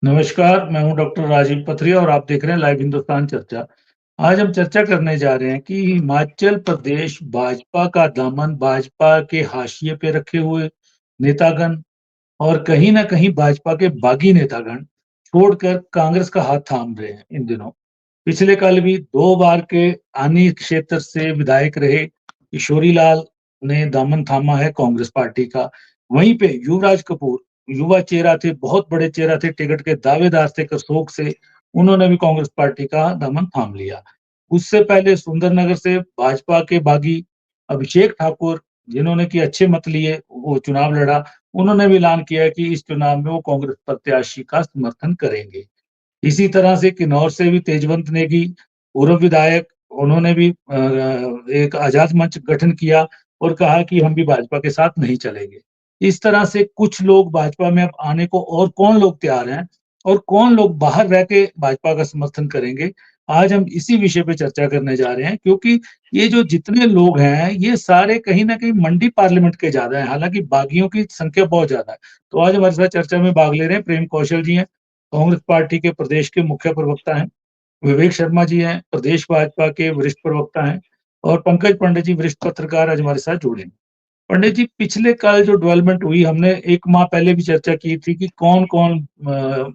नमस्कार, मैं हूँ डॉक्टर राजीव पथरिया और आप देख रहे हैं लाइव हिंदुस्तान चर्चा। आज हम चर्चा करने जा रहे हैं कि हिमाचल प्रदेश भाजपा का दामन भाजपा के हाशिए पे रखे हुए नेतागण और कहीं न कहीं भाजपा के बागी नेतागण छोड़कर कांग्रेस का हाथ थाम रहे हैं इन दिनों। पिछले कल भी 2 बार के आनी क्षेत्र से विधायक रहे किशोरी लाल ने दामन थामा है कांग्रेस पार्टी का। वहीं पे युवराज कपूर युवा चेहरा थे, बहुत बड़े चेहरा थे, टिकट के दावेदार थे करसोग से, उन्होंने भी कांग्रेस पार्टी का दामन थाम लिया। उससे पहले सुंदरनगर से भाजपा के बागी अभिषेक ठाकुर, जिन्होंने कि अच्छे मत लिए, वो चुनाव लड़ा, उन्होंने भी ऐलान किया है कि इस चुनाव में वो कांग्रेस प्रत्याशी का समर्थन करेंगे। इसी तरह से किन्नौर से भी तेजवंत नेगी, पूर्व विधायक, उन्होंने भी एक आजाद मंच गठन किया और कहा कि हम भी भाजपा के साथ नहीं चलेंगे। इस तरह से कुछ लोग भाजपा में अब आने को और कौन लोग तैयार हैं और कौन लोग बाहर रह के भाजपा का समर्थन करेंगे, आज हम इसी विषय पे चर्चा करने जा रहे हैं क्योंकि ये जो जितने लोग हैं, ये सारे कहीं न कहीं मंडी पार्लियामेंट के ज़्यादा हैं, हालाँकि बागियों की संख्या बहुत ज़्यादा है। तो आज हमारे साथ चर्चा में भाग ले रहे हैं प्रेम कौशल जी हैं, कांग्रेस पार्टी के प्रदेश के मुख्य प्रवक्ता हैं, विवेक शर्मा जी हैं, प्रदेश भाजपा के वरिष्ठ प्रवक्ता हैं और पंकज पंडित जी वरिष्ठ पत्रकार आज हमारे साथ जुड़े हैं। पंडित जी, पिछले कल जो डेवलपमेंट हुई, हमने 1 माह पहले भी चर्चा की थी कि कौन-कौन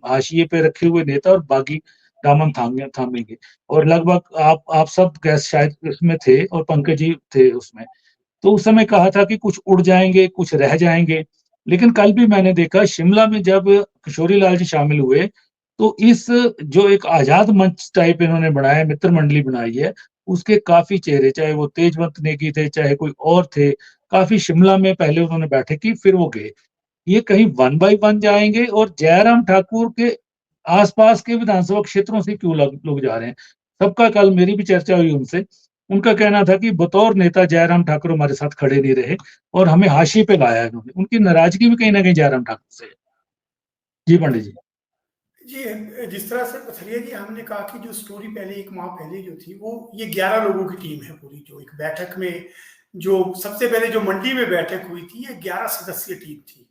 हाशिए पे रखे हुए नेता और बागी दामन थामेंगे और लगभग आप सब गेस्ट शायद इसमें थे और पंकज जी थे उसमें। तो उस समय कहा था कि कुछ उड़ जाएँगे, कुछ रह जाएँगे। लेकिन कल भी मैंने देखा शिमला में जब किशोरी लाल जी शामिल हुए, तो इस जो एक आज़ाद मंच टाइप इन्होंने बनाया, मित्र मंडली बनाई है, उसके काफ़ी चेहरे, चाहे वो तेजवंत नेगी थे, चाहे कोई और थे, काफ़ी शिमला में पहले उन्होंने बैठक की, फिर वो गए। ये कहीं वन बाय वन जाएँगे और जयराम ठाकुर के आस-पास के विधानसभा क्षेत्रों से क्यों लोग जा रहे हैं? सबका कल मेरी भी चर्चा हुई उनसे। उनका कहना था कि बतौर नेता जयराम ठाकुर हमारे साथ खड़े नहीं रहे और हमें हाशिए पे लाया इन्होंने। उनकी नाराज़गी भी कहीं न कहीं जयराम ठाकुर से है। जी, पंडित जी। जी, जिस तरह से पथरिया जी हमने कहा कि जो स्टोरी पहले 1 माह पहले जो थी वो ये 11 लोगों की टीम है पूरी, जो एक बैठक में जो सबसे पहले जो मंडी में बैठक हुई थी, ये 11 सदस्यीय टीम थी।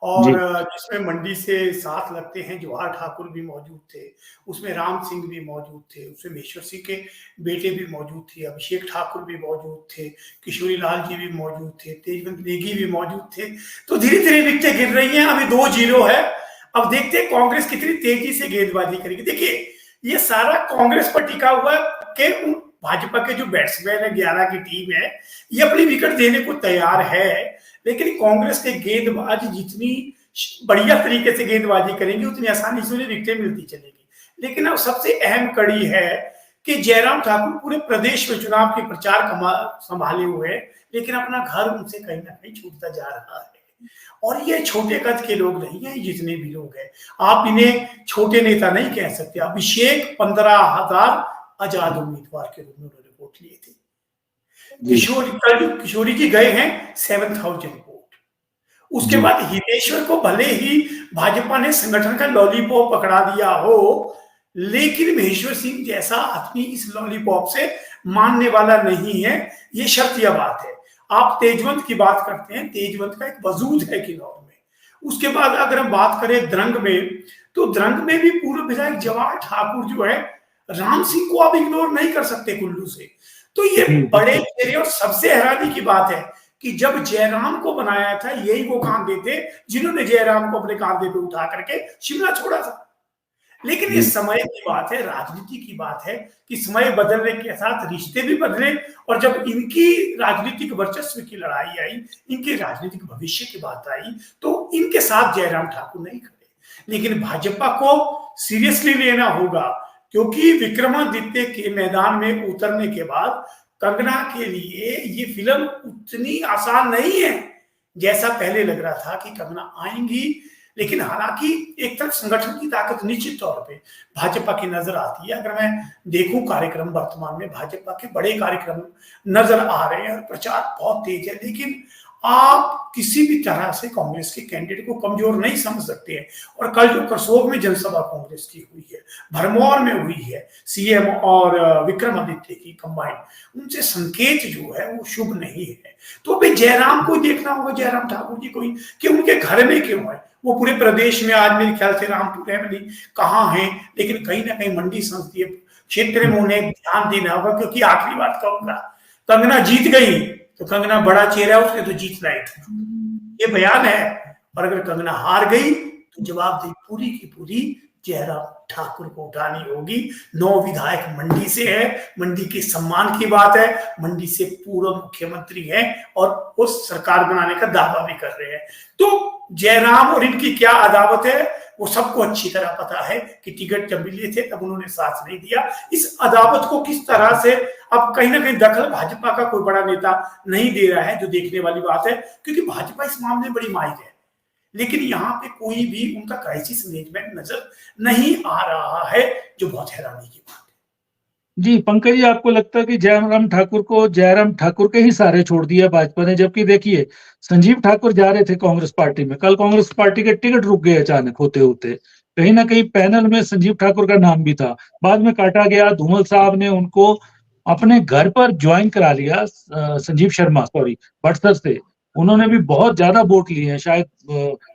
और जी, जिसमें मंडी से साथ लगते हैं जवाहर ठाकुर भी मौजूद थे, उसमें राम सिंह भी मौजूद थे, उसमें महेश्वर सिंह के बेटे भी मौजूद थे, अभिषेक ठाकुर भी मौजूद थे, किशोरी लाल जी भी मौजूद थे, तेजवंत नेगी भी मौजूद थे। तो धीरे-धीरे विकेटें गिर रही हैं, अभी 2-0 है। अब देखते हैं कांग्रेस कितनी तेजी से गेंदबाजी करेगी। देखिए, ये सारा कांग्रेस पर टिका हुआ कि भाजपा के जो बैट्समैन है, 11 की टीम है, ये अपनी विकेट देने को तैयार है, लेकिन कांग्रेस के गेंदबाज जितनी बढ़िया तरीके से गेंदबाजी करेंगे, उतनी आसानी से उन्हें विकेटें मिलती चलेगी। लेकिन अब सबसे अहम कड़ी है कि जयराम ठाकुर पूरे प्रदेश में चुनाव के प्रचार संभाले हुए हैं, लेकिन अपना घर उनसे कहीं ना कहीं छूटता जा रहा है। और ये छोटे कद के लोग नहीं है, जितने भी लोग हैं, आप इन्हें छोटे नेता नहीं कह सकते। अभिषेक 15,000 आजाद उम्मीदवार के रूप में उन्होंने वोट लिए थे। जी, किशोरी जी गए हैं 7,000 वोट। उसके जी, बाद हितेश्वर को भले ही भाजपा ने संगठन का लॉलीपॉप पकड़ा दिया हो, लेकिन महेश्वर सिंह जैसा आदमी इस लॉलीपॉप से मानने वाला नहीं है। ये शर्तिया बात है। आप तेजवंत की बात करते हैं, तेजवंत का एक वजूद है किन्नौर में। उसके बाद अगर हम बात करें द्रंग में, तो द्रंग में भी पूर्व विधायक जवाहर ठाकुर जो है, राम सिंह को आप इग्नोर नहीं कर सकते कुल्लू से। तो ये जी, बड़े बिल्कुल। चेहरे, और सबसे हैरानी की बात है कि जब जयराम को बनाया था, यही वो कांधे थे जिन्होंने जयराम को अपने कांधे पे उठा करके शिमला छोड़ा था। लेकिन ये जी, समय की बात है, राजनीति की बात है कि समय बदलने के साथ रिश्ते भी बदले। और जब इनकी राजनीतिक वर्चस्व की लड़ाई आई, इनके राजनीतिक भविष्य की बात आई, तो इनके साथ जयराम ठाकुर नहीं खड़े। लेकिन भाजपा को सीरियसली लेना होगा, क्योंकि विक्रमादित्य के मैदान में उतरने के बाद कंगना के लिए ये फिल्म उतनी आसान नहीं है जैसा पहले लग रहा था कि कंगना आएंगी। लेकिन हालांकि एक तरफ संगठन की ताकत निश्चित तौर पे भाजपा की नजर आती है। अगर मैं देखूं कार्यक्रम, वर्तमान में भाजपा के बड़े कार्यक्रम नजर आ रहे हैं और प्रचार बहुत तेज है। लेकिन आप किसी भी तरह से कांग्रेस के कैंडिडेट को कमजोर नहीं समझ सकते हैं। और कल जो करसोग में जनसभा कांग्रेस की हुई है, भरमौर में हुई है, सीएम और विक्रमादित्य की कंबाइंड, उनसे संकेत जो है वो शुभ नहीं है। तो भाई जयराम को देखना होगा, जयराम ठाकुर जी को ही, कि उनके घर में क्यों है। वो पूरे प्रदेश में आज मेरे ख्याल से रामपुर है नहीं कहाँ है, लेकिन कहीं ना कहीं मंडी संसदीय क्षेत्र में उन्हें ध्यान देना होगा, क्योंकि आखिरी बात कहूंगा, कंगना जीत गई तो कंगना बड़ा चेहरा है, उसने तो जीत लाई, ये बयान है। और अगर कंगना हार गई तो जवाबदेही पूरी की पूरी जयराम ठाकुर को उठानी होगी। 9 विधायक मंडी से है, मंडी के सम्मान की बात है, मंडी से पूर्व मुख्यमंत्री है और वो सरकार बनाने का दावा भी कर रहे हैं। तो जयराम और इनकी क्या अदावत है वो सबको अच्छी तरह पता है कि टिकट जब मिले थे तब उन्होंने साथ नहीं दिया। इस अदावत को किस तरह से अब कहीं ना कहीं दखल भाजपा का कोई बड़ा नेता नहीं दे रहा है, जो देखने वाली बात है, क्योंकि भाजपा इस मामले में बड़ी माहिर है। लेकिन यहाँ पे कोई भी उनका क्राइसिस मैनेजमेंट नजर नहीं आ रहा है, जो बहुत हैरानी की बात है। जी, पंकज जी, आपको लगता है कि जयराम ठाकुर के ही सहारे छोड़ दिया भाजपा ने? जबकि देखिए, संजीव ठाकुर जा रहे थे कांग्रेस पार्टी में, कल कांग्रेस पार्टी के टिकट रुक गए अचानक होते-होते। कहीं न कहीं पैनल में संजीव ठाकुर का नाम भी था, बाद में काटा गया। धूमल साहब ने उनको अपने घर पर ज्वाइन करा लिया, संजीव शर्मा बड़सर से। उन्होंने भी बहुत ज्यादा वोट लिए हैं, शायद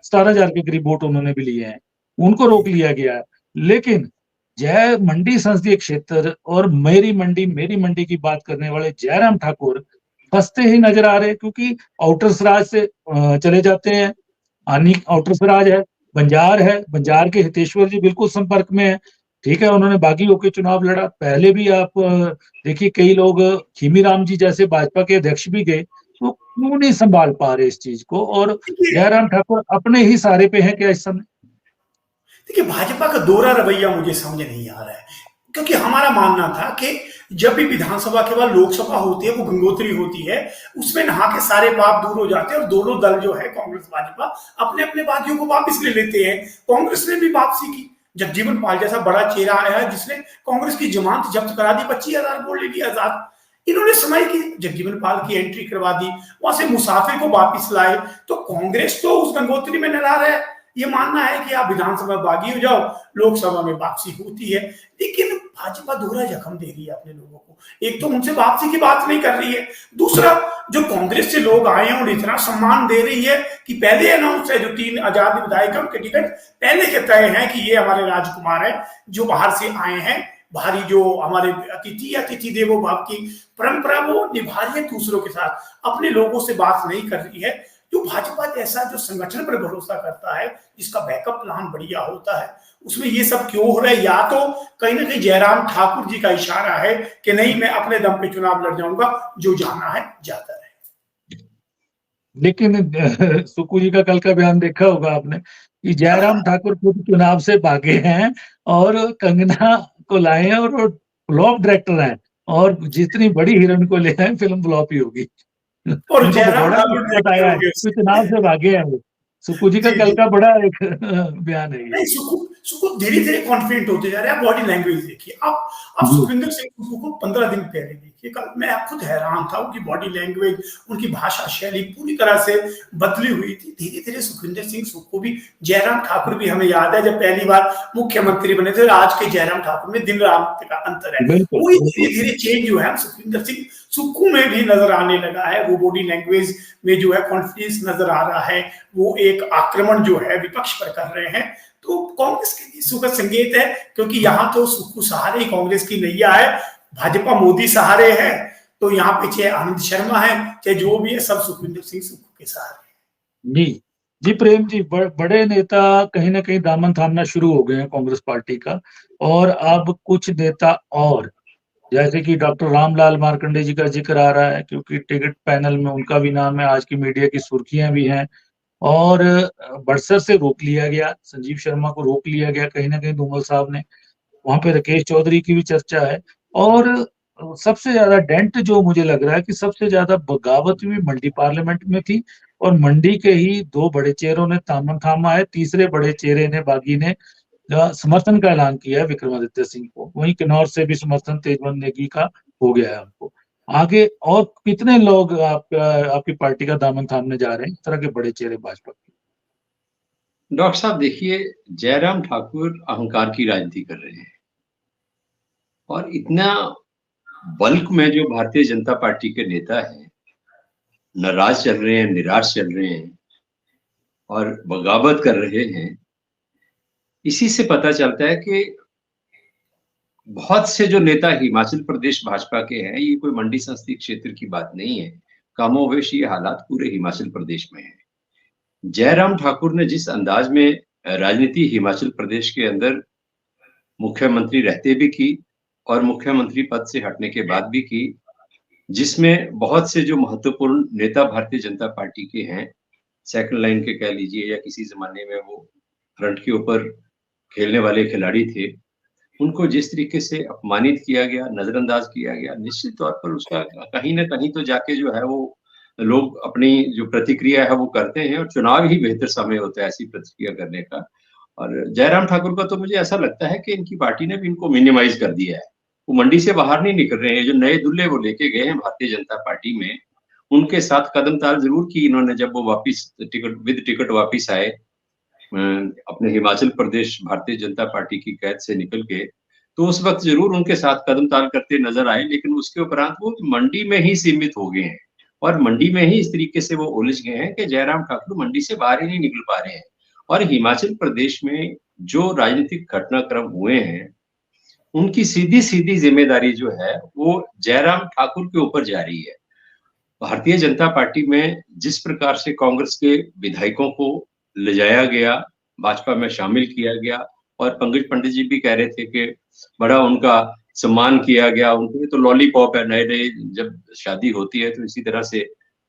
17,000 के करीब वोट उन्होंने भी लिए हैं, उनको रोक लिया गया है। लेकिन जय मंडी संसदीय क्षेत्र और मेरी मंडी की बात करने वाले जयराम ठाकुर फंसते ही नजर आ रहे हैं, क्योंकि आउटर सराज से चले जाते हैं। आनी आउटर सराज है, बंजार के हितेश्वर जी बिल्कुल संपर्क में है। ठीक है, उन्होंने बागी होकर चुनाव लड़ा। पहले भी आप देखिए, कई लोग, खीमीराम जी जैसे भाजपा के अध्यक्ष भी गए, तो क्यों नहीं संभाल पा रहे इस चीज को? और जयराम ठाकुर अपने ही सारे पे हैं क्या इस समय? देखिए, भाजपा का दोहरा रवैया मुझे समझ नहीं आ रहा है, क्योंकि हमारा मानना था कि जब भी विधानसभा के बाद लोकसभा होती है, वो गंगोत्री होती है, उसमें नहा के सारे पाप दूर हो जाते हैं और दोनों दल जो है, कांग्रेस भाजपा, अपने अपने बागियों को वापस ले लेते हैं। कांग्रेस ने भी वापसी की। जगजीवन पाल जैसा बड़ा चेहरा आया है, जिसने कांग्रेस की जमानत जब्त करा दी, 25,000 वोट ले लिया आजाद। इन्होंने समय की जगजीवन पाल की एंट्री करवा दी, वहां से मुसाफिर को वापिस लाए। तो कांग्रेस तो उस गंगोत्री में नहा रहा है। ये मानना है कि आप विधानसभा बागी हो जाओ, लोकसभा में वापसी होती है। लेकिन भाजपा दोहरा जख्म दे रही है अपने लोगों को। एक तो उनसे वापसी की बात नहीं कर रही है, दूसरा जो कांग्रेस से लोग आए हैं और इतना सम्मान दे रही है कि पहले अनाउंस है, जो 3 आजाद विधायक है उनके टिकट पहले के तय है कि ये हमारे राजकुमार है जो बाहर से आए हैं। बाहरी जो हमारे अतिथि देवो भव की परंपरा वो निभा रही है दूसरों के साथ, अपने लोगों से बात नहीं कर रही है। जो भाजपा जैसा जो संगठन पर भरोसा करता है, जिसका बैकअप प्लान बढ़िया होता है, उसमें ये सब क्यों हो रहा है? या तो कहीं ना कहीं जयराम ठाकुर जी का इशारा है कि नहीं, मैं अपने दम पे चुनाव लड़ जाऊंगा, जो जाना है जाता रहे। लेकिन सुक्कू जी का कल का बयान देखा होगा आपने कि जयराम ठाकुर खुद चुनाव से भागे हैं और कंगना को लाए हैं, और फ्लॉप डायरेक्टर हैं, और जितनी बड़ी हीरोइन को ले आए फिल्म फ्लॉप ही होगी। और उनको जयराम बड़ा ठाकुर बताया है कि चुनाव से भागे हैं वो। सुक्कू जी का कल का बड़ा एक बयान है ये। नहीं, सुखू धीरे धीरे कॉन्फिडेंट होते जा रहे हैं। बॉडी लैंग्वेज देखिए आप सुखविंदर सिंह सुक्खू को 15 दिन पहले देखिए, कल मैं खुद हैरान था। उनकी बॉडी लैंग्वेज, उनकी भाषा शैली पूरी तरह से बदली हुई थी। धीरे धीरे सुखविंदर सिंह सुक्खू भी, जयराम ठाकुर भी, हमें याद है जब पहली बार मुख्यमंत्री बने थे, आज के जयराम ठाकुर में दिन रात का अंतर है। वही धीरे धीरे चेंज जो है सुखविंदर सिंह सुक्खू में भी नजर आने लगा है। वो बॉडी लैंग्वेज में जो है कॉन्फिडेंस नजर आ रहा है, वो एक आक्रमण जो है विपक्ष पर कर रहे हैं। तो कांग्रेस के लिए सुखद संकेत है, क्योंकि यहाँ तो सुक्खू सहारे ही कांग्रेस की नैया है, भाजपा मोदी सहारे है। तो यहाँ पे चाहे आनंद शर्मा है, चाहे जो भी है, सब सुखविंदर सिंह सुक्खू के सहारे। जी जी, प्रेम जी, बड़े नेता कहीं ना कहीं दामन थामना शुरू हो गए हैं कांग्रेस पार्टी का। और अब कुछ नेता और, जैसे कि डॉक्टर रामलाल मार्कंडे जी का जिक्र आ रहा है, क्योंकि टिकट पैनल में उनका भी नाम है, आज की मीडिया की सुर्खियां भी हैं। और बड़सर से रोक लिया गया, संजीव शर्मा को रोक लिया गया कहीं ना कहीं धूमल साहब ने। वहां पे राकेश चौधरी की भी चर्चा है। और सबसे ज्यादा डेंट जो मुझे लग रहा है कि सबसे ज्यादा बगावत भी मंडी पार्लियामेंट में थी, और मंडी के ही 2 बड़े चेहरों ने दामन थामा है। तीसरे बड़े चेहरे ने, बागी ने, समर्थन का ऐलान किया है विक्रमादित्य सिंह को। वहीं किन्नौर से भी समर्थन तेजबंद नेगी का हो गया है उनको। आगे और कितने लोग आपकी पार्टी का दामन थामने जा रहे हैं, इस तरह के बड़े चेहरे भाजपा के? डॉक्टर साहब देखिए, जयराम ठाकुर अहंकार की राजनीति कर रहे हैं और इतना बल्क में जो भारतीय जनता पार्टी के नेता हैं, नाराज चल रहे हैं, निराश चल रहे हैं और बगावत कर रहे हैं, इसी से पता चलता है कि बहुत से जो नेता हिमाचल प्रदेश भाजपा के हैं, ये कोई मंडी संसदीय क्षेत्र की बात नहीं है। कमोबेश ये हालात पूरे हिमाचल प्रदेश में है। जयराम ठाकुर ने जिस अंदाज में राजनीति हिमाचल प्रदेश के अंदर मुख्यमंत्री रहते भी की और मुख्यमंत्री पद से हटने के बाद भी की, जिसमें बहुत से जो महत्वपूर्ण नेता भारतीय जनता पार्टी के हैं, सेकंड लाइन के कह लीजिए या किसी जमाने में वो फ्रंट के ऊपर खेलने वाले खिलाड़ी थे, उनको जिस तरीके से अपमानित किया गया, नजरअंदाज किया गया, निश्चित तौर पर उसका कहीं न कहीं तो जाके जो है वो लोग अपनी जो प्रतिक्रिया है वो करते हैं और चुनाव ही बेहतर समय होता है ऐसी प्रतिक्रिया करने का। और जयराम ठाकुर का तो मुझे ऐसा लगता है कि इनकी पार्टी ने भी इनको मिनिमाइज कर दिया है। वो मंडी से बाहर नहीं निकल रहे हैं। जो नए दुल्हे वो लेके गए हैं भारतीय जनता पार्टी में, उनके साथ कदम-ताल ज़रूर की इन्होंने जब वो वापिस टिकट वापिस आए अपने हिमाचल प्रदेश भारतीय जनता पार्टी की कैद से निकल के, तो उस वक़्त ज़रूर उनके साथ कदम-ताल करते नज़र आए, लेकिन उसके उपरांत वो मंडी में ही सीमित हो गए हैं और मंडी में ही इस तरीके से वो उलझ गए हैं कि जयराम ठाकुर मंडी से बाहर ही नहीं निकल पा रहे हैं। और हिमाचल प्रदेश में जो राजनीतिक घटनाक्रम हुए हैं, उनकी सीधी-सीधी ज़िम्मेदारी जो है, वो जयराम ठाकुर के ऊपर जा रही है। भारतीय जनता पार्टी में जिस प्रकार से कांग्रेस के विधायकों को ले जाया गया, भाजपा में शामिल किया गया और पंकज पंडित जी भी कह रहे थे कि बड़ा उनका सम्मान किया गया, उनको तो लॉलीपॉप है, नए-नए जब शादी होती है तो इसी तरह से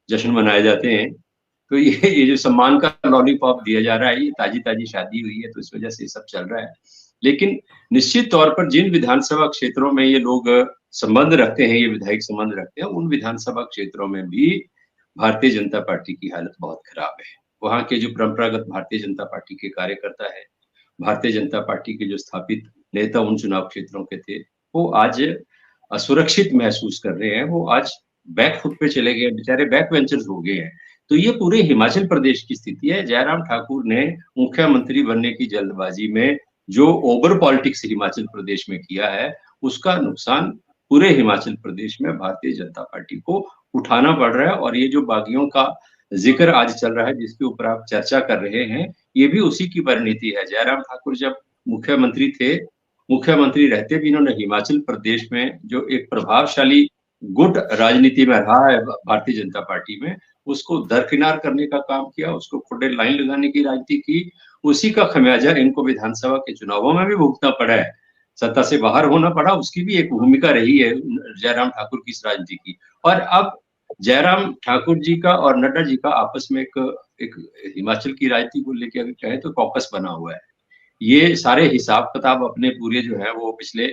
जश्न मनाए जाते हैं। तो ये जो सम्मान का लॉलीपॉप दिया जा रहा है, ये ताज़ी-ताज़ी शादी हुई है तो इस वजह से ये सब चल रहा है। लेकिन निश्चित तौर पर जिन विधानसभा क्षेत्रों में ये लोग संबंध रखते हैं, ये विधायक संबंध रखते हैं, उन विधानसभा क्षेत्रों में भी भारतीय जनता पार्टी की हालत बहुत खराब है। वहाँ के जो परंपरागत भारतीय जनता पार्टी के कार्यकर्ता हैं, भारतीय जनता पार्टी के जो स्थापित नेता उन चुनाव क्षेत्रों के थे, वो आज असुरक्षित महसूस कर रहे हैं। वो आज बैक फुट पे चले गए, बेचारे बैक वेंचर्स हो गए हैं। तो ये पूरे हिमाचल प्रदेश की स्थिति है। जयराम ठाकुर ने मुख्यमंत्री बनने की जल्दबाजी में जो ओवर पॉलिटिक्स हिमाचल प्रदेश में किया है, उसका नुकसान पूरे हिमाचल प्रदेश में भारतीय जनता पार्टी को उठाना पड़ रहा है। और ये जो बागियों का जिक्र आज चल रहा है, जिसके ऊपर आप चर्चा कर रहे हैं, ये भी उसी की परिणति है। जयराम ठाकुर जब मुख्यमंत्री थे, मुख्यमंत्री रहते भी इन्होंने हिमाचल प्रदेश में जो एक प्रभावशाली गुट राजनीति में रहा है भारतीय जनता पार्टी में, उसको दरकिनार करने का काम किया, उसको खुदे लाइन लगाने की राजनीति की। उसी का खमियाजा इनको विधानसभा के चुनावों में भी भुगतना पड़ा है। सत्ता से बाहर होना पड़ा, उसकी भी एक भूमिका रही है जयराम ठाकुर की इस राजनीति की। और अब जयराम ठाकुर जी का और नड्डा जी का आपस में एक हिमाचल की राजनीति को लेके अगर कहें तो कॉकस बना हुआ है। ये सारे हिसाब-किताब अपने पूरे जो है वो पिछले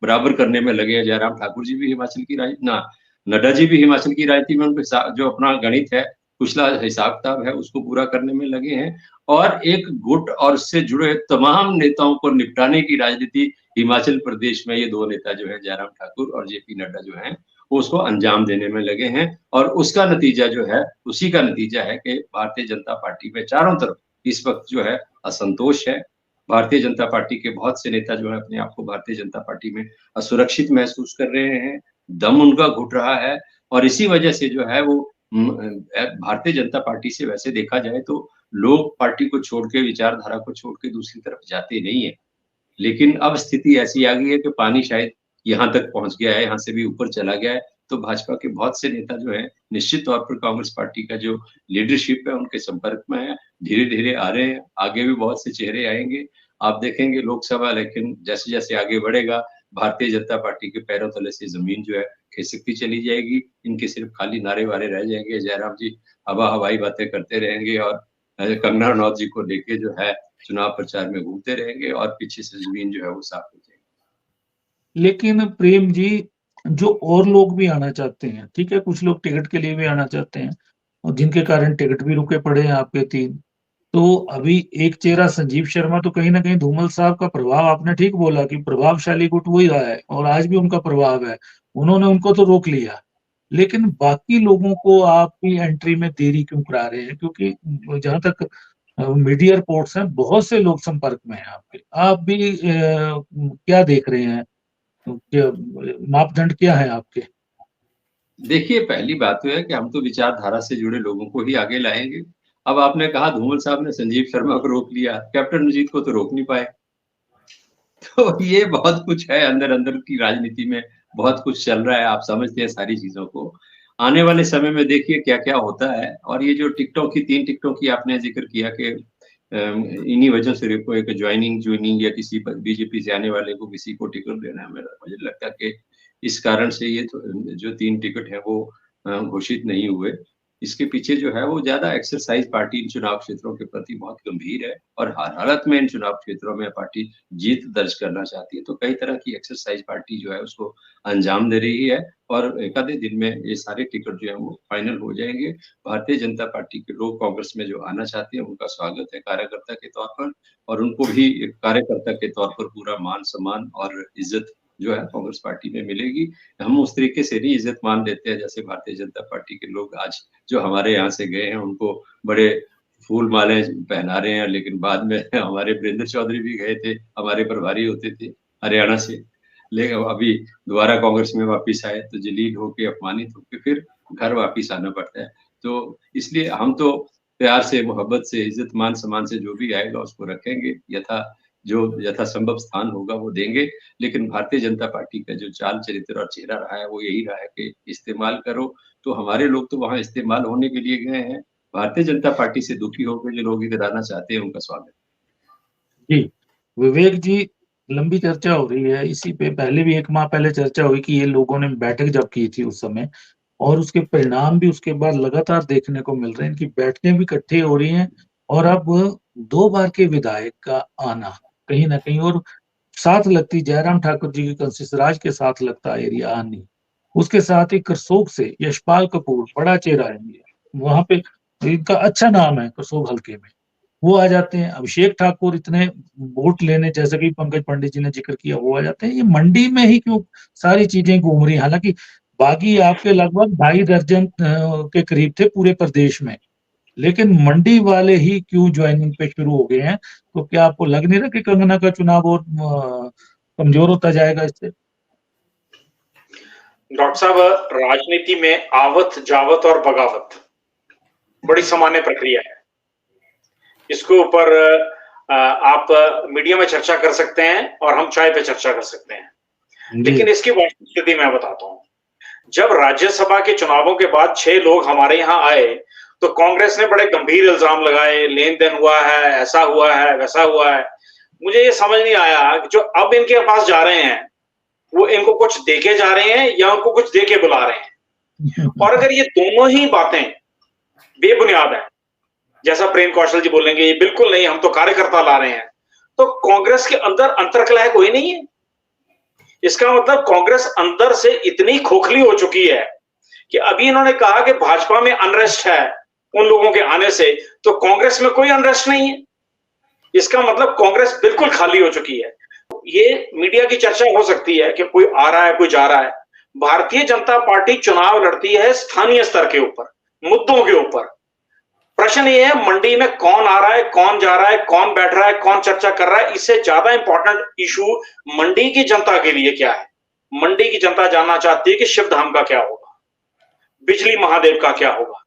बराबर करने में लगे हैं। जयराम ठाकुर जी भी हिमाचल की नड्डा जी भी हिमाचल की राजनीति में उनके जो अपना गणित है, पिछला हिसाब-किताब है, उसको पूरा करने में लगे हैं और एक गुट और उससे जुड़े तमाम नेताओं को निपटाने की राजनीति हिमाचल प्रदेश में ये 2 नेता जो हैं जयराम ठाकुर और जेपी नड्डा जो हैं, वो उसको अंजाम देने में लगे हैं। और उसका नतीजा जो है, उसी का नतीजा है कि भारतीय जनता पार्टी में चारों तरफ इस वक़्त जो है असंतोष है। भारतीय जनता पार्टी के बहुत से नेता जो है अपने आप को भारतीय जनता पार्टी में असुरक्षित महसूस कर रहे हैं, दम उनका घुट रहा है और इसी वजह से जो है वो भारतीय जनता पार्टी से वैसे देखा जाए तो लोग पार्टी को छोड़ के, विचारधारा को छोड़ के दूसरी तरफ जाते नहीं है। लेकिन अब स्थिति ऐसी आ गई है कि पानी शायद यहाँ तक पहुँच गया है, यहाँ से भी ऊपर चला गया है। तो भाजपा के बहुत से नेता जो हैं, निश्चित तौर पर कांग्रेस पार्टी का जो लीडरशिप है, उनके संपर्क में है, धीरे-धीरे आ रहे हैं, आगे भी बहुत से चेहरे आएँगे। आप देखेंगे लोकसभा इलेक्शन जैसे-जैसे आगे बढ़ेगा, भारतीय जनता पार्टी के पैरों तले से ज़मीन जो है खिसकती चली जाएगी। इनके सिर्फ खाली नारे-वारे रह जाएँगे। जयराम जी हवा-हवाई बातें करते रहेंगे और कंगना रनौत जी को लेके जो है चुनाव प्रचार में घूमते रहेंगे और पीछे से ज़मीन जो है वो साफ हो जाएगी। लेकिन प्रेम जी, जो और लोग भी आना चाहते हैं, ठीक है, कुछ लोग टिकट के लिए भी आना चाहते हैं और जिनके कारण टिकट भी रुके पड़े हैं आपके 3। तो अभी एक चेहरा संजीव शर्मा, तो कहीं न कहीं धूमल साहब का प्रभाव, आपने ठीक बोला कि प्रभावशाली गुट वही रहा है और आज भी उनका प्रभाव है। उन्होंने उनको तो रोक लिया। लेकिन बाकी लोगों को आप भी एंट्री में देरी क्यों करा रहे हैं? क्योंकि जहाँ तक मीडिया रिपोर्ट्स हैं, बहुत से लोग संपर्क में हैं आपके। आप भी क्या देख रहे हैं? क्या मापदंड क्या है आपके? देखिए, पहली बात तो है कि हम तो विचारधारा से जुड़े लोगों को ही आगे लाएँगे। अब आपने कहा धूमल साहब ने संजीव शर्मा को रोक लिया, कैप्टन अजीत को तो रोक नहीं पाए। तो ये बहुत कुछ है अंदर-अंदर की राजनीति में, बहुत कुछ चल रहा है, आप समझते हैं सारी चीज़ों को। आने वाले समय में देखिए क्या-क्या होता है और ये जो टिकटों की 3 टिकटों की आपने ज़िक्र किया कि इन्हीं वजह से कोई एक ज्वाइनिंग या किसी प बीजेपी से आने वाले को किसी को टिकट देना है, मेरा मुझे लगता है कि इस कारण से ये तो जो 3 टिकट हैं वो घोषित नहीं हुए। इसके पीछे जो है वो ज़्यादा एक्सरसाइज़ पार्टी इन चुनाव क्षेत्रों के प्रति बहुत गंभीर है और हर हालत में इन चुनाव क्षेत्रों में पार्टी जीत दर्ज करना चाहती है। तो कई तरह की एक्सरसाइज़ पार्टी जो है उसको अंजाम दे रही है और एक आधे दिन में ये सारे टिकट जो हैं वो फाइनल हो जाएँगे। भारतीय जनता पार्टी के लोग कांग्रेस में जो आना चाहते हैं उनका स्वागत है कार्यकर्ता के तौर पर और उनको भी एक कार्यकर्ता के तौर पर पूरा मान-सम्मान और इज़्ज़त जो है कांग्रेस पार्टी में मिलेगी। हम उस तरीके से नहीं इज़्ज़त-मान देते हैं जैसे भारतीय जनता पार्टी के लोग आज जो हमारे यहाँ से गए हैं उनको बड़े फूल-मालाएँ पहना रहे हैं, लेकिन बाद में हमारे वीरेंद्र चौधरी भी गए थे, हमारे प्रभारी होते थे हरियाणा से। लेकिन अभी दोबारा कांग्रेस में वापिस आए तो जलील होके, अपमानित होके फिर घर वापिस आना पड़ता है। तो इसलिए हम तो प्यार से, मोहब्बत से, इज़्ज़त, मान-सम्मान से जो भी आएगा उसको रखेंगे, यथासंभव स्थान होगा वो देंगे। लेकिन भारतीय जनता पार्टी का जो चाल-चरित्र और चेहरा रहा है वो यही रहा है कि इस्तेमाल करो, तो हमारे लोग तो वहाँ इस्तेमाल होने के लिए गए हैं। भारतीय जनता पार्टी से दुखी होकर जो लोग इधर आना चाहते हैं उनका स्वागत। जी, विवेक जी, लंबी चर्चा हो रही है, इसी पे पहले भी 1 माह पहले चर्चा हुई कि ये लोगों ने बैठक जब की थी उस समय और उसके परिणाम भी उसके बाद लगातार देखने को मिल रहे हैं कि बैठकें भी इकट्ठी हो रही हैं और अब 2 बार के विधायक का आना, कहीं न कहीं और साथ लगती जयराम ठाकुर जी की कंसिसराज के साथ लगता एरिया आनी। उसके साथ ही करसोग से यशपाल कपूर, बड़ा चेहरा है ये, वहाँ पे इनका अच्छा नाम है करसोग हल्के में। वो आ जाते हैं, अभिषेक ठाकुर इतने वोट लेने जैसा कि पंकज पंडित जी ने ज़िक्र किया वो आ जाते हैं। ये मंडी में ही क्यों सारी चीज़ें घूम रही हैं? हालाँकि बागी आपके लगभग 2.5 दर्जन के करीब थे पूरे प्रदेश में, लेकिन मंडी वाले ही क्यों ज्वाइनिंग पे शुरू हो गए हैं? तो क्या आपको लग नहीं रहा कि कंगना का चुनाव और कमज़ोर होता जाएगा इससे? डॉक्टर साहब, राजनीति में आवत, जावत और बगावत बड़ी सामान्य प्रक्रिया है। इसके ऊपर आप मीडिया में चर्चा कर सकते हैं और हम चाय पे चर्चा कर सकते हैं, लेकिन इसकी वास्तविक स्थिति मैं बताता हूँ। जब राज्यसभा के चुनावों के बाद 6 लोग हमारे यहाँ आए तो कांग्रेस ने बड़े गंभीर इल्जाम लगाए, लेन देन हुआ है, ऐसा हुआ है, वैसा हुआ है। मुझे ये समझ नहीं आया कि जो अब इनके पास जा रहे हैं वो इनको कुछ देके जा रहे हैं या उनको कुछ देके बुला रहे हैं। और अगर ये दोनों ही बातें बेबुनियाद है, जैसा प्रेम कौशल जी बोलेंगे ये बिल्कुल नहीं, हम तो कार्यकर्ता ला रहे हैं, तो कांग्रेस के अंदर अंतर्कलह कोई नहीं है। इसका मतलब कांग्रेस अंदर से इतनी खोखली हो चुकी है कि अभी इन्होंने कहा कि भाजपा में अनरेस्ट है उन लोगों के आने से, तो कांग्रेस में कोई अनरेस्ट नहीं है। इसका मतलब कांग्रेस बिल्कुल खाली हो चुकी है। ये मीडिया की चर्चा हो सकती है कि कोई आ रहा है, कोई जा रहा है। भारतीय जनता पार्टी चुनाव लड़ती है स्थानीय स्तर के ऊपर, मुद्दों के ऊपर। प्रश्न ये है मंडी में कौन आ रहा है, कौन जा रहा है, कौन बैठ रहा है, कौन चर्चा कर रहा है, इससे ज्यादा इंपॉर्टेंट इशू मंडी की जनता के लिए क्या है। मंडी की जनता जानना चाहती है कि शिवधाम का क्या होगा, बिजली महादेव का क्या होगा,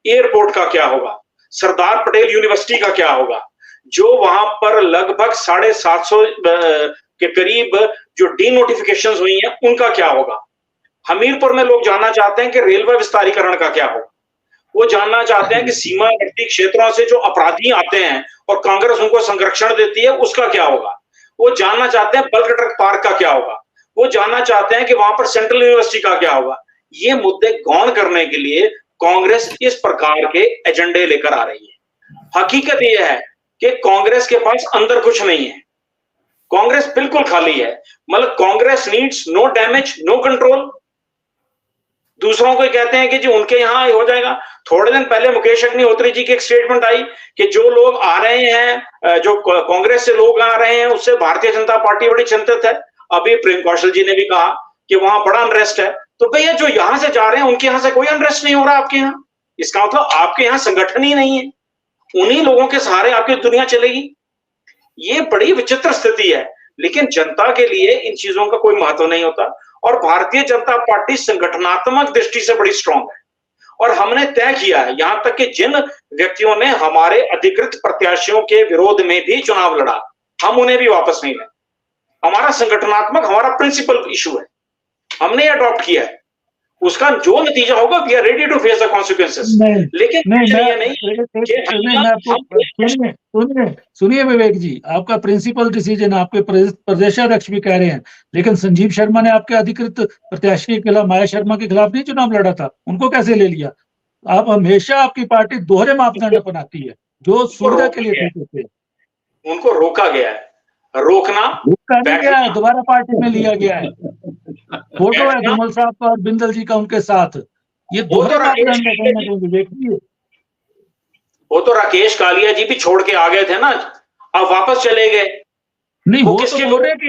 एयरपोर्ट का क्या होगा, सरदार पटेल यूनिवर्सिटी का क्या होगा, जो वहां पर लगभग 750 के करीब जो डीनोटिफिकेशन हुई हैं उनका क्या होगा। हमीरपुर में लोग जानना चाहते हैं कि रेलवे विस्तारीकरण का क्या होगा। वो जानना चाहते हैं कि सीमावर्ती क्षेत्रों से जो अपराधी आते हैं और कांग्रेस उनको संरक्षण देती है उसका क्या होगा। वो जानना चाहते हैं बल्क ट्रक पार्क का क्या होगा। वो जानना चाहते हैं कि वहां पर सेंट्रल यूनिवर्सिटी का क्या होगा। ये मुद्दे गौण करने के लिए कांग्रेस इस प्रकार के एजेंडे लेकर आ रही है। हकीकत यह है कि कांग्रेस के पास अंदर कुछ नहीं है, कांग्रेस बिल्कुल खाली है। मतलब Congress needs no damage, no control. दूसरों को कहते हैं कि जी उनके यहां हो जाएगा। थोड़े दिन पहले मुकेश अग्निहोत्री जी की एक स्टेटमेंट आई कि जो लोग आ रहे हैं, जो कांग्रेस से लोग आ रहे हैं, उससे भारतीय जनता पार्टी बड़ी चिंतित है। अभी प्रेम कौशल जी ने भी कहा कि वहां बड़ा अनरेस्ट है। तो भैया जो यहां से जा रहे हैं उनके यहां से कोई अनरेस्ट नहीं हो रहा आपके यहाँ, इसका मतलब आपके यहाँ संगठन ही नहीं है, उन्हीं लोगों के सहारे आपकी दुनिया चलेगी। ये बड़ी विचित्र स्थिति है, लेकिन जनता के लिए इन चीजों का कोई महत्व नहीं होता। और भारतीय जनता पार्टी संगठनात्मक दृष्टि से बड़ी स्ट्रांग है, और हमने तय किया है, यहां तक कि जिन व्यक्तियों ने हमारे अधिकृत प्रत्याशियों के विरोध में भी चुनाव लड़ा, हम उन्हें भी वापस नहीं लें। हमारा संगठनात्मक, हमारा प्रिंसिपल इशू है, हमने अडॉप्ट किया है, उसका जो नतीजा होगा we are ready to face the consequences. लेकिन सुनिए विवेक जी, आपका प्रिंसिपल डिसीजन आपके प्रदेशाध्यक्ष भी कह रहे हैं, लेकिन संजीव शर्मा ने आपके अधिकृत प्रत्याशी के खिलाफ, माया शर्मा के खिलाफ नहीं चुनाव लड़ा था, उनको कैसे ले लिया? आप हमेशा, आपकी पार्टी दोहरे मापदंड बनाती है, जो सुविधा के लिए थे उनको रोका गया है। रोकना नहीं गया है, दोबारा पार्टी में लिया गया है। फोटो है धूमल साहब का और बिंदल जी का उनके साथ, ये दोहरे मापदंड है। वो तो राकेश कालिया जी भी छोड़ के आ गए थे ना, अब वापस चले गए। नहीं, वो तो बोल रहे कि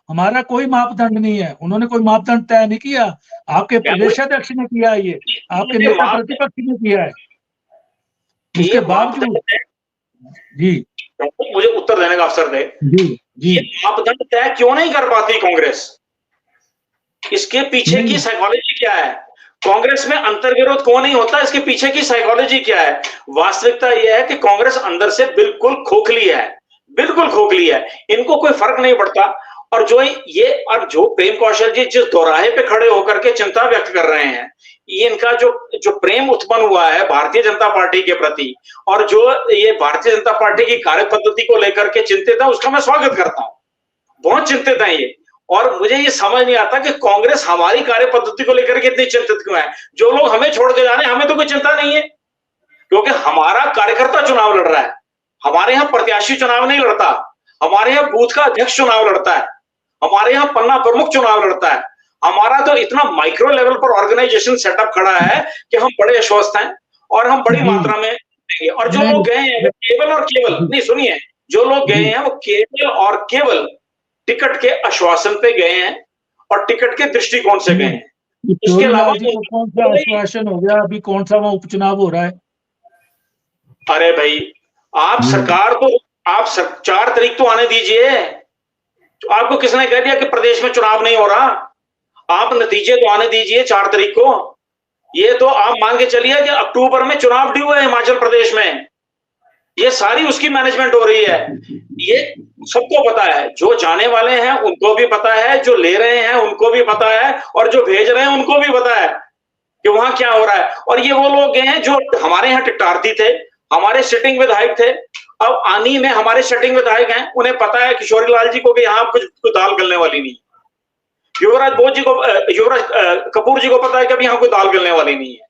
हमारा कोई मापदंड नहीं है, उन्होंने कोई मापदंड तय नहीं किया, आपके प्रदेशाध्यक्ष ने किया, ये आपके नेता प्रतिपक्ष ने किया है। उसके बावजूद जी, मुझे उत्तर देने का अवसर दे। जी, मापदंड तय क्यों नहीं कर पाती कांग्रेस? इसके पीछे की साइकोलॉजी क्या है? कांग्रेस में अंतर्विरोध क्यों नहीं होता? इसके पीछे की साइकोलॉजी क्या है? वास्तविकता यह है कि कांग्रेस अंदर से बिल्कुल खोखली है, बिल्कुल खोखली है, इनको कोई फर्क नहीं पड़ता। और जो प्रेम कौशल जी जिस दोराहे पे खड़े होकर के चिंता व्यक्त कर रहे हैं, ये इनका जो प्रेम उत्पन्न हुआ है भारतीय जनता पार्टी के प्रति, और जो ये भारतीय जनता पार्टी की कार्य पद्धति को लेकर के चिंतित है, उसका मैं स्वागत करता हूं। बहुत चिंतित है ये, और मुझे ये समझ नहीं आता कि कांग्रेस हमारी कार्य पद्धति को लेकर के इतनी चिंतित क्यों है। जो लोग हमें छोड़ के जा रहे हैं, हमें तो कोई चिंता नहीं है, क्योंकि हमारा कार्यकर्ता चुनाव लड़ रहा है। हमारे यहाँ प्रत्याशी चुनाव नहीं लड़ता, हमारे यहाँ बूथ का अध्यक्ष चुनाव लड़ता है, हमारे यहाँ पन्ना प्रमुख चुनाव लड़ता है। हमारा तो इतना माइक्रो लेवल पर ऑर्गेनाइजेशन सेटअप खड़ा है कि हम बड़े आश्वस्त हैं और हम बड़ी मात्रा में देंगे। और जो लोग गए हैं वो केवल और केवल, नहीं सुनिए, जो लोग गए हैं वो केवल और केवल टिकट के आश्वासन पे गए हैं और टिकट के दृष्टिकोण से गए हैं। उसके अलावा कौन सा आश्वासन हो गया? अभी कौन सा वहां उपचुनाव हो रहा है? अरे भाई, आप सरकार को आप 4 तारीख तो आने दीजिए। आपको किसने कह दिया कि प्रदेश में चुनाव नहीं हो रहा? आप नतीजे तो आने दीजिए 4 तारीख को। ये तो आप मान के चलिए कि अक्टूबर में चुनाव ड्यू है हिमाचल प्रदेश में। ये सारी उसकी मैनेजमेंट हो रही है, ये सबको पता है। जो जाने वाले हैं उनको भी पता है, जो ले रहे हैं उनको भी पता है, और जो भेज रहे हैं उनको भी पता है कि वहां क्या हो रहा है। और ये वो लोग गए हैं जो हमारे यहाँ टिकटार्थी थे, हमारे सिटिंग विधायक थे। अब आनी में हमारे सिटिंग विधायक हैं, उन्हें पता है किशोरी लाल जी को कि यहाँ कुछ दाल गलने वाली नहीं। युवराज बोस जी को, युवराज कपूर जी को पता है कि अभी यहाँ कोई दाल गलने वाली नहीं है।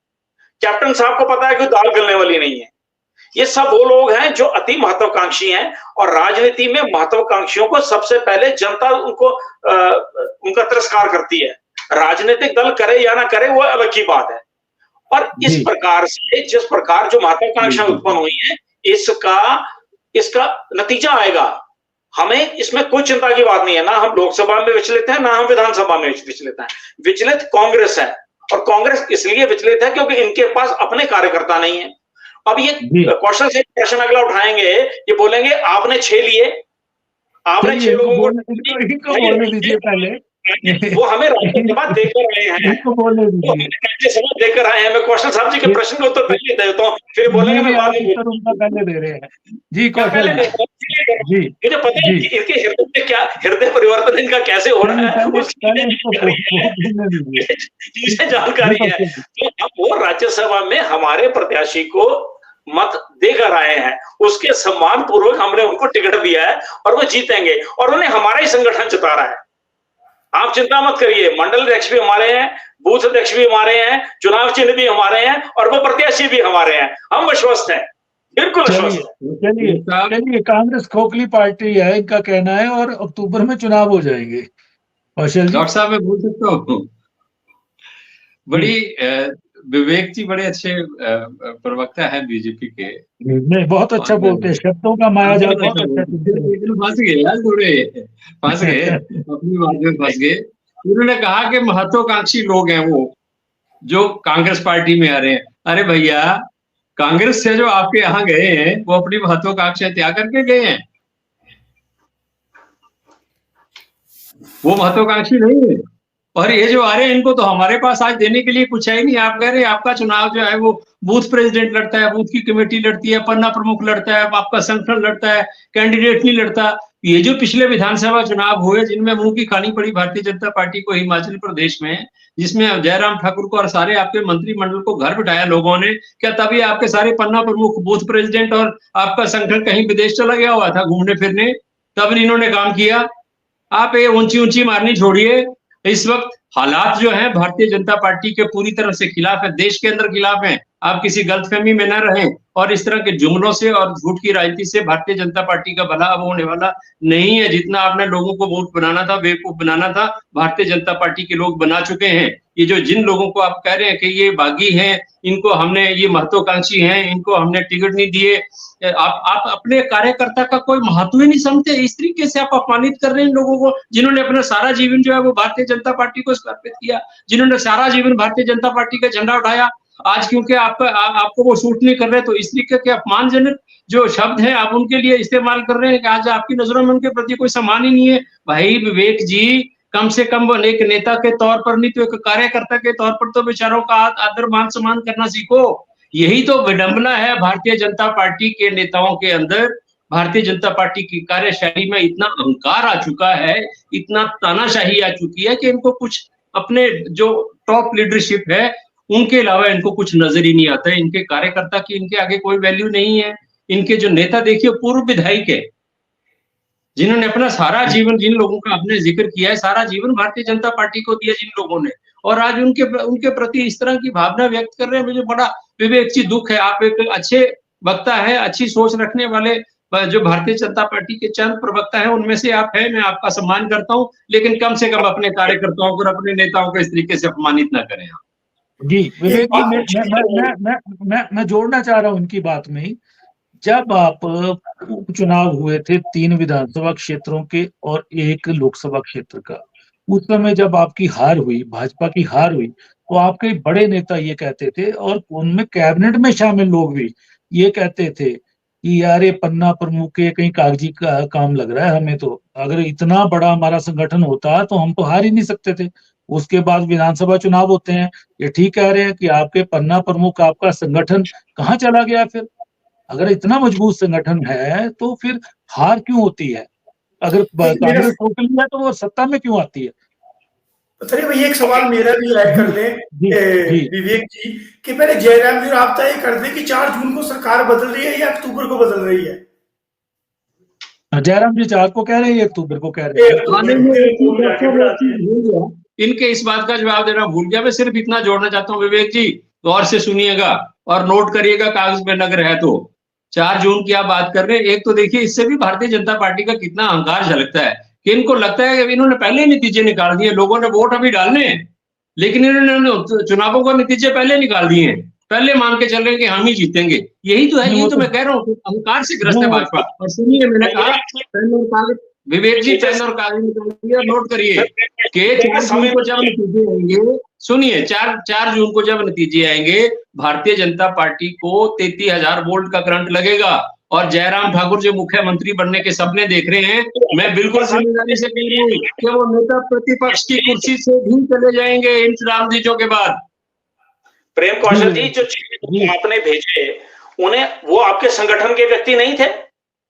कैप्टन साहब को पता है कि दाल गलने वाली नहीं है। ये सब वो लोग हैं जो अति महत्वाकांक्षी हैं, और राजनीति में महत्वाकांक्षियों को सबसे पहले जनता उनका तिरस्कार करती है। राजनीतिक दल करे या ना करे वो अलग की बात है। और इस प्रकार से जिस प्रकार जो महत्वाकांक्षा उत्पन्न हुई है, इसका नतीजा आएगा। हमें इसमें कोई चिंता की बात नहीं है, ना हम लोकसभा में विचलित हैं, ना हम विधानसभा में विचलित हैं। विचलित कांग्रेस है, और कांग्रेस इसलिए विचलित है क्योंकि इनके पास अपने कार्यकर्ता नहीं है। अब ये कौशल से प्रश्न अगला उठाएंगे, ये बोलेंगे आपने 6 लिए, आपने 6 लोगों को बोलने दीजिए पहले। वो हमें राज्यसभा देकर आए हैं, राज्यसभा देकर आए हैं। मैं कौशल साहब जी के प्रश्न का उत्तर पहले देता हूँ, फिर बोलेंगे मैं बाद में पहले दे रहे हैं जी। कौशल जी, मुझे पता है कि इनके हृदय में क्या, हृदय परिवर्तन इनका कैसे हो रहा है, मुझे जानकारी है। तो वो राज्यसभा में हमारे प्रत्याशी को मत देकर आए हैं, उसके सम्मान पूर्वक हमने उनको टिकट दिया है, और वो जीतेंगे, और उन्हें हमारा ही संगठन जिता रहा है। आप चिंता मत करिए, मंडल अध्यक्ष भी हमारे हैं, बूथ अध्यक्ष भी हमारे हैं, चुनाव चिन्ह भी हमारे हैं, और वो प्रत्याशी भी हमारे हैं। हम विश्वस्त हैं, बिल्कुल विश्वस्त हैं। चलिए, कांग्रेस खोखली पार्टी है, इनका कहना है, और अक्टूबर में चुनाव हो जाएंगे। डॉक्टर साहब मैं बोल सकता हूँ, बड़ी विवेक जी बड़े अच्छे प्रवक्ता है बीजेपी के। नहीं, बहुत अच्छा बोलते हैं, शब्दों का माया जाल बहुत अच्छा। फंस गए यार, थोड़े फंस गए, अपनी बात में फंस गए। उन्होंने कहा कि महत्वाकांक्षी लोग हैं वो जो कांग्रेस पार्टी में आ रहे हैं। अरे भैया, कांग्रेस से जो आपके यहाँ गए हैं वो अपनी महत्वाकांक्षा त्याग करके गए हैं, वो महत्वाकांक्षी नहीं है। और ये जो आ रहे हैं इनको तो हमारे पास आज देने के लिए कुछ है ही नहीं। आप कह रहे हैं आपका चुनाव जो है वो बूथ प्रेसिडेंट लड़ता है, बूथ की कमेटी लड़ती है, पन्ना प्रमुख लड़ता है, आपका संगठन लड़ता है, कैंडिडेट नहीं लड़ता। ये जो पिछले विधानसभा चुनाव हुए जिनमें मुंह की खानी पड़ी भारतीय जनता पार्टी को हिमाचल प्रदेश में, जिसमें जयराम ठाकुर को और सारे आपके मंत्रिमंडल को घर बिठाया लोगों ने, क्या तभी आपके सारे पन्ना प्रमुख, बूथ प्रेसिडेंट और आपका संगठन कहीं विदेश चला गया हुआ था घूमने फिरने? तब इन्होंने काम किया। आप ये ऊंची ऊंची मारनी छोड़िए। इस वक्त हालात जो हैं भारतीय जनता पार्टी के पूरी तरह से खिलाफ है, देश के अंदर खिलाफ है। आप किसी गलतफहमी में न रहें और इस तरह के जुमलों से और झूठ की राजनीति से भारतीय जनता पार्टी का भला अब होने वाला नहीं है। जितना आपने लोगों को वोट बनाना था, बेवकूफ बनाना था, भारतीय जनता पार्टी के लोग बना चुके हैं। ये जो जिन लोगों को आप कह रहे हैं कि ये बागी हैं, इनको हमने, ये महत्वाकांक्षी हैं, इनको हमने टिकट नहीं दिए, आप अपने कार्यकर्ता का कोई महत्व ही नहीं समझते। इस तरीके से आप अपमानित कर रहे हैं इन लोगों को जिन्होंने अपना सारा जीवन जो है वो भारतीय जनता पार्टी को समर्पित किया, जिन्होंने सारा जीवन भारतीय जनता पार्टी का झंडा उठाया। आज क्योंकि आपको वो सूट नहीं कर रहे तो इस तरीके के अपमानजनक जो शब्द हैं आप उनके लिए इस्तेमाल कर रहे हैं कि आज आपकी नजरों में उनके प्रति कोई सम्मान ही नहीं है। भाई विवेक जी, कम से कम एक नेता के तौर पर नहीं तो एक कार्यकर्ता के तौर पर तो बेचारों का आदर मान सम्मान करना सीखो। यही तो विडंबना है भारतीय जनता पार्टी के नेताओं के अंदर। भारतीय जनता पार्टी की कार्यशैली में इतना अहंकार आ चुका है, इतना तानाशाही आ चुकी है कि इनको कुछ अपने जो टॉप लीडरशिप है उनके अलावा इनको कुछ नजर ही नहीं आता है। इनके कार्यकर्ता की इनके आगे कोई वैल्यू नहीं है। इनके जो नेता देखिए पूर्व विधायक है जिन्होंने अपना सारा जीवन, जिन लोगों का आपने जिक्र किया है, सारा जीवन भारतीय जनता पार्टी को दिया जिन लोगों ने, और आज उनके प्रति इस तरह की भावना व्यक्त कर रहे हैं। मुझे बड़ा विवेक जी दुख है। आप एक अच्छे वक्ता है, अच्छी सोच रखने वाले जो भारतीय जनता पार्टी के चंद प्रवक्ता हैं उनमें से आप हैं, मैं आपका सम्मान करता हूं, लेकिन कम से कम अपने कार्यकर्ताओं को और अपने नेताओं को इस तरीके से अपमानित ना करें आप। जी विवेक जी, मैं जोड़ना चाह रहा हूं उनकी बात में ही। जब आप उपचुनाव हुए थे 3 विधानसभा क्षेत्रों के और 1 लोकसभा क्षेत्र का, उस समय जब आपकी हार हुई, भाजपा की हार हुई, तो आपके बड़े नेता ये कहते थे और उनमें कैबिनेट में शामिल लोग भी ये कहते थे कि यार ये पन्ना प्रमुख के कहीं कागजी काम लग रहा है हमें, तो अगर इतना बड़ा हमारा संगठन होता तो हम तो हार ही नहीं सकते थे। उसके बाद विधानसभा चुनाव होते हैं, ये ठीक कह रहे हैं कि आपके पन्ना प्रमुख, आपका संगठन कहाँ चला गया फिर? अगर इतना मजबूत संगठन है तो फिर हार क्यों होती है? अगर कांग्रेस रोक लिया तो वो सत्ता में क्यों आती है? चलिए भैया एक सवाल मेरा भी ऐड कर लें विवेक जी कि पहले जयराम जी आप तय कर दें कि 4 जून को सरकार बदल रही है या अक्टूबर को बदल रही है? जयराम जी 4 को कह रहे हैं, अक्टूबर को कह रहे हैं। इनके इस बात का जवाब देना भूल गया। मैं सिर्फ इतना जोड़ना चाहता हूँ विवेक जी, गौर से सुनिएगा और नोट करिएगा कागज में नगर है तो। 4 जून की आप बात कर रहे हैं, एक तो देखिए इससे भी भारतीय जनता पार्टी का कितना अहंकार झलकता है कि इनको लगता है कि इन्होंने पहले नतीजे निकाल दिए, लोगों ने वोट अभी डालने हैं, लेकिन इन्होंने चुनावों को नतीजे पहले निकाल दिए हैं, पहले मान के चल रहे हैं कि हम ही जीतेंगे। यही तो है, यही तो मैं कह रहा हूँ, अहंकार से ग्रस्त है भाजपा। और सुनिए, मैंने कहा विवेक जी पेन और कागज निकालिए, नोट करिए कि 4 जून को जब नतीजे आएंगे, सुनिए 4 जून को जब नतीजे आएंगे, भारतीय जनता पार्टी को 33,000 वोल्ट का करंट लगेगा और जयराम ठाकुर जो मुख्यमंत्री बनने के सपने देख रहे हैं, मैं बिल्कुल जिम्मेदारी से कह रहा हूं कि वो नेता प्रतिपक्ष की कुर्सी से भी चले जाएंगे इन चुनाव नतीजों के बाद। प्रेम कौशल जी, जो आपने भेजे उन्हें, वो आपके संगठन के व्यक्ति नहीं थे।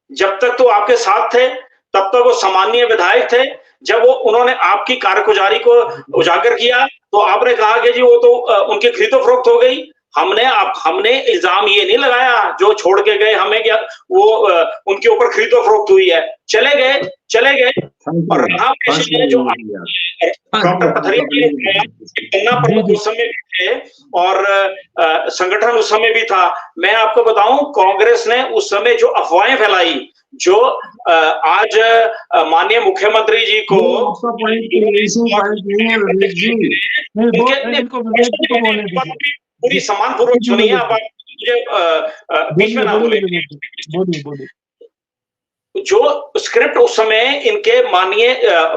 जब तक तो आपके साथ थे तब तक वो सामान्य विधायक थे। जब वो उन्होंने आपकी कारगुजारी को उजागर किया तो आपने कहा कि जी वो तो उनकी खरीदो फरोख्त हो गई। हमने इल्जाम ये नहीं लगाया जो छोड़ के गए हमें क्या वो उनके ऊपर खरीदो फरोख्त हुई है। चले गए और रहा जो डॉक्टर पथरिया जी उस समय भी थे और संगठन उस समय भी था। मैं आपको बताऊं, कांग्रेस ने उस समय जो अफवाहें फैलाई, जो आज माननीय मुख्यमंत्री जी को पूरी सम्मान पूर्वक सुनिए, आप मुझे बीच में ना बोले। जो स्क्रिप्ट उस समय इनके माननीय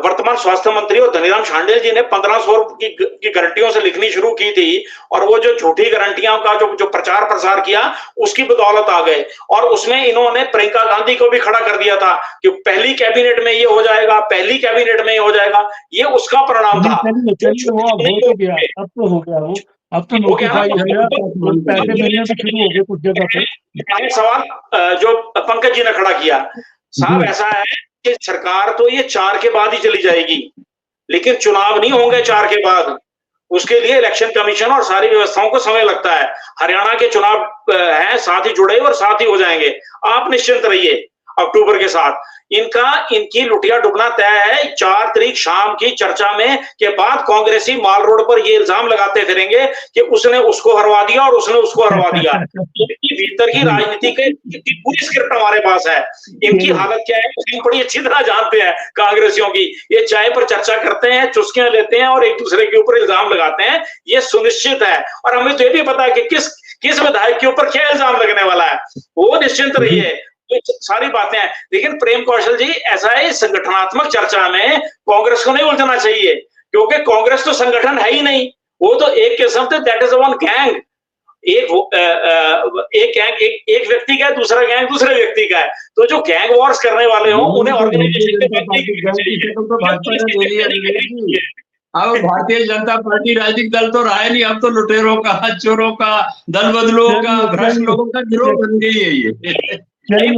वर्तमान स्वास्थ्य मंत्री और धनीराम शांडिल जी ने 1500 की गारंटियों से लिखनी शुरू की थी, और वो जो झूठी गारंटियों का जो प्रचार प्रसार किया उसकी बदौलत आ गए। और उसमें इन्होंने प्रियंका गांधी को भी खड़ा कर दिया था कि पहली कैबिनेट में ये हो जाएगा, पहली कैबिनेट में ये हो जाएगा। ये उसका परिणाम था। वो अब हो तो गया, अब तो हो गया, वो अब तो नोटिफाई हो गया, पैसे मिलने भी शुरू हो गए कुछ जगह पे। सवाल जो पंकज जी ने खड़ा किया साहब, ऐसा है कि सरकार तो ये 4 के बाद ही चली जाएगी, लेकिन चुनाव नहीं होंगे 4 के बाद। उसके लिए इलेक्शन कमीशन और सारी व्यवस्थाओं को समय लगता है। हरियाणा के चुनाव हैं, साथ ही जुड़े और साथ ही हो जाएंगे। आप निश्चिंत रहिए, अक्टूबर के साथ इनकी लुटिया डुबना तय है। 4 तारीख शाम की चर्चा में के बाद कांग्रेसी माल रोड पर ये इल्जाम लगाते फिरेंगे कि उसने उसको हरवा दिया और उसने उसको हरवा दिया। इनकी भीतर की राजनीति की पूरी स्क्रिप्ट हमारे पास है। इनकी हालत क्या है हम बड़ी अच्छी तरह जानते हैं कांग्रेसियों की। ये चाय पर चर्चा करते हैं, चुस्कियां लेते हैं और एक दूसरे के ऊपर इल्जाम लगाते हैं, ये सुनिश्चित है। और हमें तो ये भी पता है कि किस विधायक के ऊपर क्या इल्जाम लगने वाला है। वो निश्चिंत रहिए, सारी बातें हैं। लेकिन प्रेम कौशल जी, ऐसा है संगठनात्मक चर्चा में कांग्रेस को नहीं उलझना चाहिए, क्योंकि कांग्रेस तो संगठन है ही नहीं। वो तो एक किस्म say that is one gang. एक व्यक्ति का है, दूसरा गैंग दूसरे व्यक्ति का है। तो जो गैंग वॉर्स करने वाले हो उन्हें ऑर्गेनाइजेशन अब भारतीय जनता पार्टी राजनीतिक दल तो रहा है नहीं, अब तो लुटेरों का, चोरों का, दल बदलुओं का, भ्रष्ट लोगों का गिरोह बन गई है ये। छोड़िए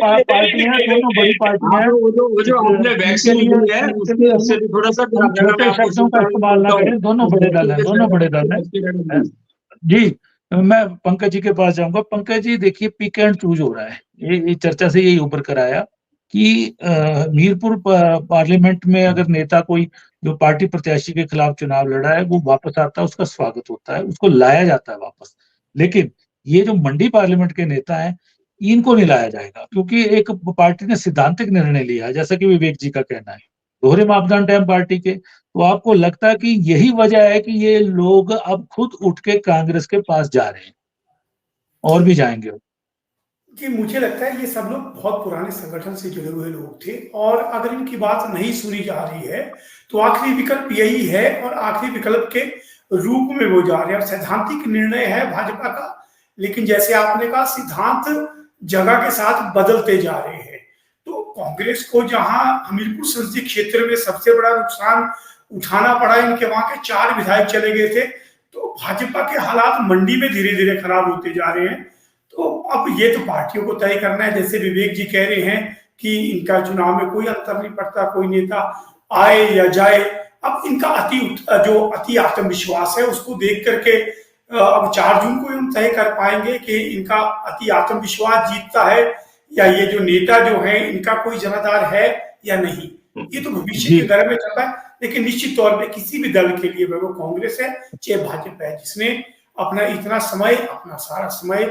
पार्टियां, दोनों बड़ी पार्टियां, वो जो आपने वैक्सीन ली है उससे भी थोड़ा सा छोटे शब्दों का इस्तेमाल ना करें। दोनों बड़े दल हैं, दोनों बड़े दल हैं जी। मैं पंकज जी के पास जाऊंगा। पंकज जी, देखिए पिक एंड चूज हो रहा है। ये चर्चा से यही उभर कर आया कि मीरपुर पार्लियामेंट में अगर नेता कोई जो पार्टी प्रत्याशी के खिलाफ चुनाव लड़ा है वो वापस आता है, उसका स्वागत होता है, उसको लाया जाता है वापस। लेकिन ये जो मंडी पार्लियामेंट के नेता हैं इनको नहीं लाया जाएगा, क्योंकि एक पार्टी ने सिद्धांतिक निर्णय लिया है, जैसा कि विवेक जी का कहना है, दोहरे मापदंड है पार्टी के। तो आपको लगता है कि यही वजह है कि ये लोग अब खुद उठ के कांग्रेस के पास जा रहे हैं और भी जाएंगे? जी, मुझे लगता है ये सब लोग बहुत पुराने संगठन से जुड़े हुए लोग थे, और अगर इनकी बात नहीं सुनी जा रही है तो आखिरी विकल्प यही है, और आखिरी विकल्प के रूप में वो जा रहे हैं। सैद्धांतिक निर्णय है भाजपा का, लेकिन जैसे आपने कहा सिद्धांत जगह के साथ बदलते जा रहे हैं। तो कांग्रेस को जहां हमीरपुर संसदीय क्षेत्र में सबसे बड़ा नुकसान उठाना पड़ा, इनके वहां के 4 विधायक चले गए थे, तो भाजपा के हालात मंडी में धीरे धीरे खराब होते जा रहे हैं। तो अब ये तो पार्टियों को तय करना है। जैसे विवेक जी कह रहे हैं कि इनका चुनाव में कोई अंतर नहीं पड़ता, कोई नेता आए या जाए। अब इनका अति आत्मविश्वास है उसको देख करके अब 4 जून को हम तय कर पाएंगे कि इनका अति आत्मविश्वास जीतता है या ये जो नेता जो है इनका कोई जनाधार है या नहीं। ये तो भविष्य के दर में चल रहा है। लेकिन निश्चित तौर पे किसी भी दल के लिए, वो कांग्रेस है चाहे भाजपा है, जिसने अपना इतना समय, अपना सारा समय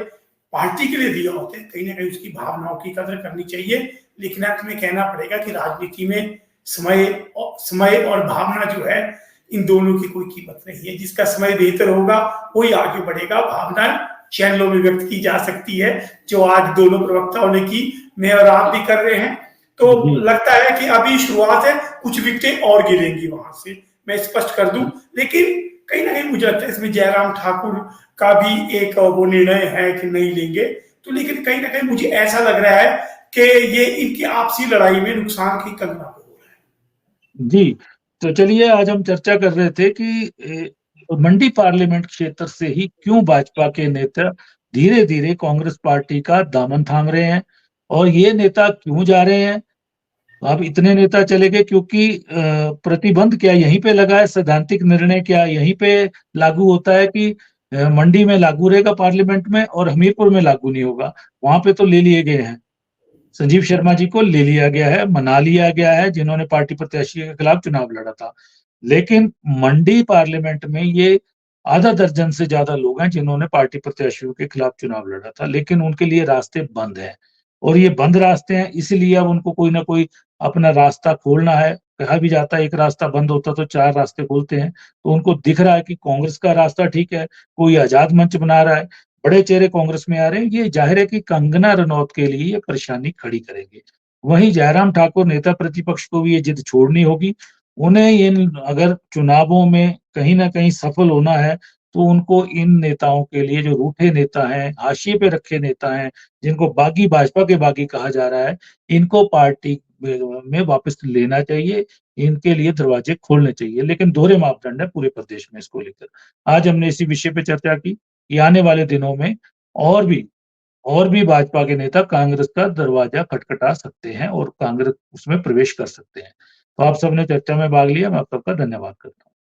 पार्टी के लिए दिया होता है, कहीं ना कहीं उसकी भावनाओं की कदर करनी चाहिए। लेकिन अंत में कहना पड़ेगा कि राजनीति में समय और भावना जो है, इन दोनों की कोई कीमत नहीं है। जिसका समय बेहतर होगा वही आगे बढ़ेगा। भावनाएं चैनलों में व्यक्त की जा सकती है, जो आज दोनों प्रवक्ताओं ने की, मैं और आप भी कर रहे हैं। तो लगता है कि अभी शुरुआत है, कुछ विकेटें और गिरेंगी वहां से, मैं स्पष्ट कर दूं। लेकिन कहीं ना कहीं मुझे लगता है इसमें जयराम ठाकुर का भी एक वो निर्णय है कि नहीं लेंगे। तो लेकिन कहीं ना कहीं मुझे ऐसा लग रहा है कि ये इनकी आपसी लड़ाई में नुकसान की कल्पना हो रहा है। जी, तो चलिए आज हम चर्चा कर रहे थे कि मंडी पार्लियामेंट क्षेत्र से ही क्यों भाजपा के नेता धीरे धीरे कांग्रेस पार्टी का दामन थाम रहे हैं, और ये नेता क्यों जा रहे हैं। अब इतने नेता चले गए क्योंकि प्रतिबंध क्या यहीं पे लगा है, सैद्धांतिक निर्णय क्या यहीं पे लागू होता है कि मंडी में लागू रहेगा पार्लियामेंट में और हमीरपुर में लागू नहीं होगा। वहां पे तो ले लिए गए हैं, संजीव शर्मा जी को ले लिया गया है, मना लिया गया है, जिन्होंने पार्टी प्रत्याशी के खिलाफ चुनाव लड़ा था। लेकिन मंडी पार्लियामेंट में ये आधा दर्जन से ज्यादा लोग हैं जिन्होंने पार्टी प्रत्याशियों के खिलाफ चुनाव लड़ा था, लेकिन उनके लिए रास्ते बंद हैं। और ये बंद रास्ते हैं, इसलिए अब उनको कोई ना कोई अपना रास्ता खोलना है, कहा भी जाता है एक रास्ता बंद होता तो 4 रास्ते खुलते हैं, तो उनको दिख रहा है कि कांग्रेस का रास्ता ठीक है, कोई आजाद मंच बना रहा है, बड़े चेहरे कांग्रेस में आ रहे हैं, ये जाहिर है कि कंगना रनौत के लिए ये परेशानी खड़ी करेंगे। वहीं जयराम ठाकुर नेता प्रतिपक्ष को भी ये जिद छोड़नी होगी, उन्हें इन अगर चुनावों में कहीं न कहीं सफल होना है, तो उनको इन नेताओं के लिए जो रूठे नेता हैं, हाशिए पे रखे नेता हैं, जिनको बागी भाजपा के बागी कहा जा रहा है, इनको पार्टी में वापस लेना चाहिए, इनके लिए दरवाजे खोलने चाहिए। लेकिन दोहरे मापदंड है पूरे प्रदेश में इसको लेकर। आज हमने इसी विषय पे चर्चा की कि आने वाले दिनों में और भी और भी भाजपा के नेता कांग्रेस का दरवाजा खटखटा सकते हैं और कांग्रेस उसमें प्रवेश कर सकते हैं। तो आप सबने चर्चा में भाग लिया, मैं आप सबका धन्यवाद करता हूँ।